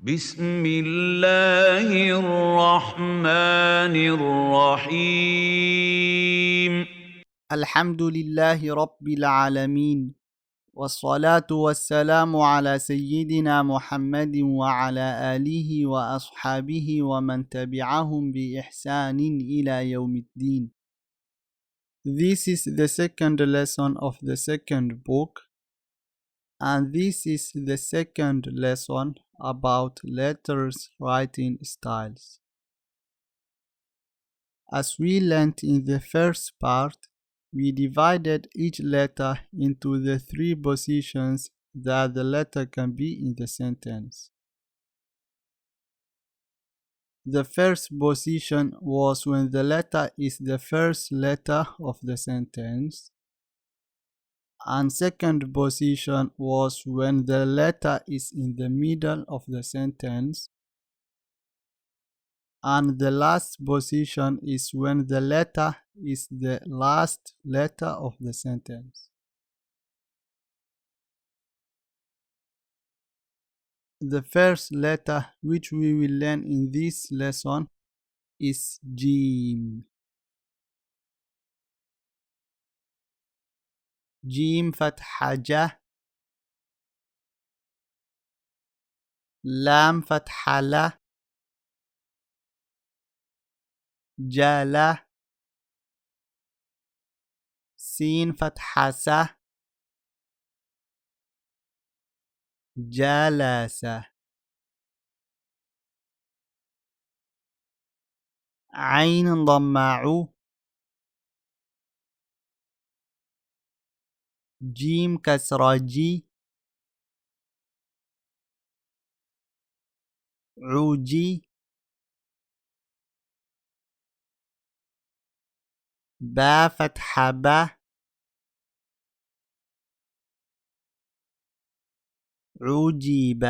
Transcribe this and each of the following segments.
بسم الله الرحمن الرحيم. الحمد لله رب العالمين، والصلاة والسلام على سيدنا محمد وعلى آله وأصحابه ومن تبعهم بإحسان إلى يوم الدين. This is the second lesson of the second book, and this is the second lesson about letters writing styles. As we learnt in the first part, we divided each letter into the three positions that the letter can be in the sentence. The first position was when the letter is the first letter of the sentence, and second position was when the letter is in the middle of the sentence, and the last position is when the letter is the last letter of the sentence. The first letter which we will learn in this lesson is Jim. Jim فتحة ج، لام فتحة ل، جل، سين فتحة س، جلس، عين ضمع، جيم كسرة جي، عوجي، با فتحة ب، عجيب،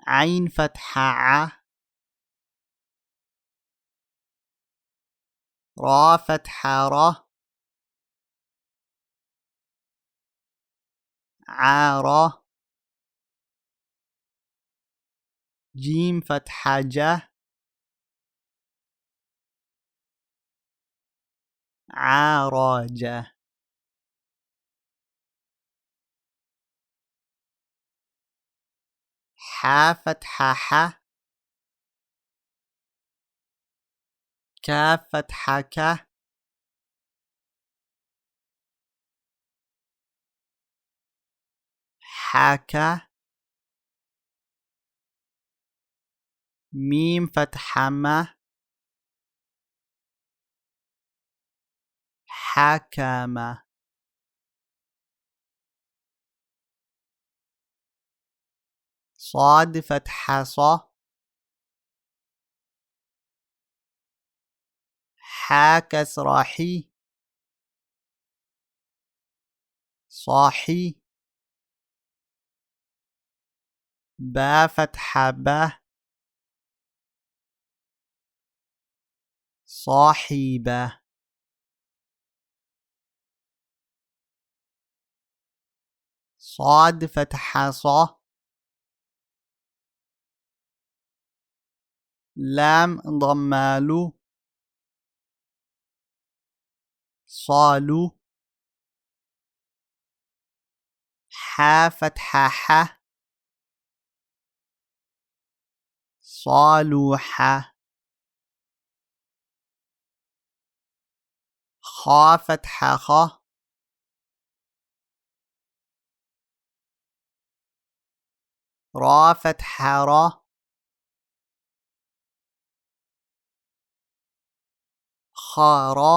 عين فتحة ع، را فتحة ر، عارة، جيم فتحة ج، عاراج، ح فتحة ح، كاف فتحة ك، حكى، ميم فتحة م، حكم، صاد فتحة ص، ح كسرة حي، صاحي، با فتحة ب، صاحبة، صاد فتحة ص، لام ضمالو، صالو، ح فتحة ح، صالوحة، خا فتحة خ، را فتحة را، خارا،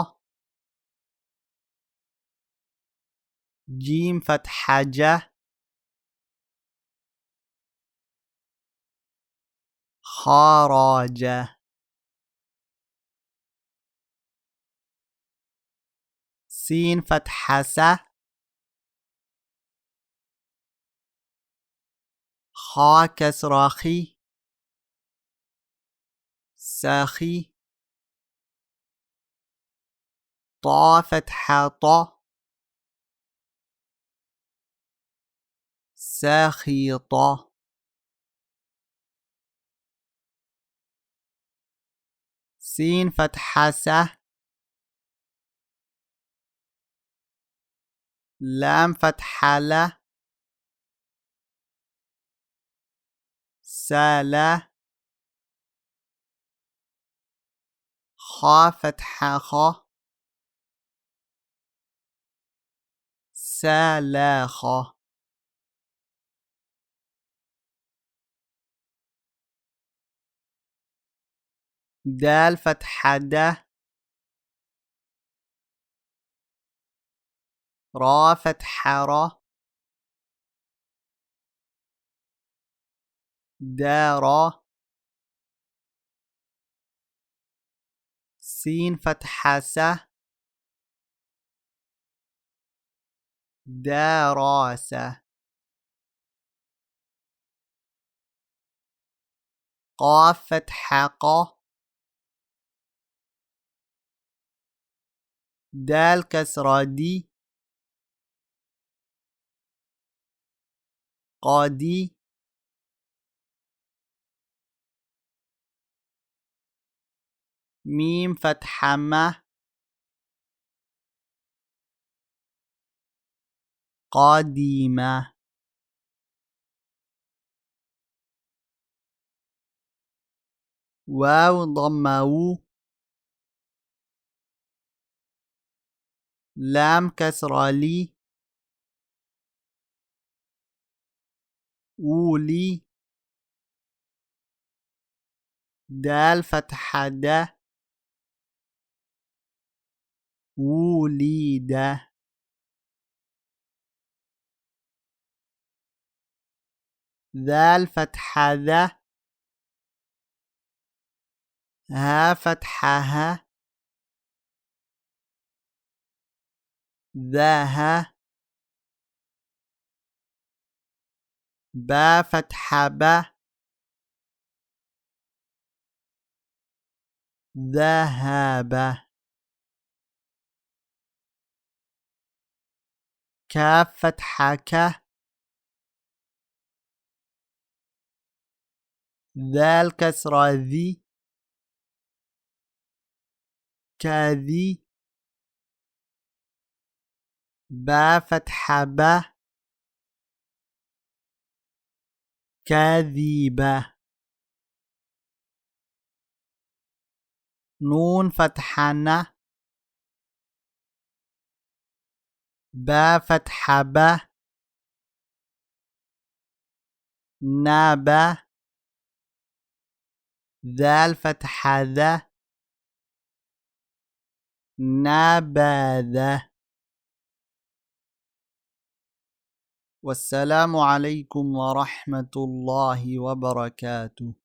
جيم فتحة ج، خراج، سين فتحة س، خا كسرة خي، ساخي، طا فتحة ط، ساخطة. سين فتحة س. لام فتحة ل. سالة. خا فتحة خ. سلاخ. دال فتحة د. را فتحة را. دارا. سين فتحة س. دراسة. قاف فتحة ق. دال كسرة دي. قادي. ميم فتحة م. قديمة. واو ضمة و. لام كسرة لي. ولي. دال فتحة د. وليد. ذال فتحة ذا. ها فتحة ها. ذاها. با فتحة با. ذهب. كاف فتحة ك. ذال كسرة ذي. كذي. با فتحة با. كذيبة. نون فتحة ن. با فتحة با. نابا. ذال فتحة ذا. نبذ. والسلام عليكم ورحمة الله وبركاته.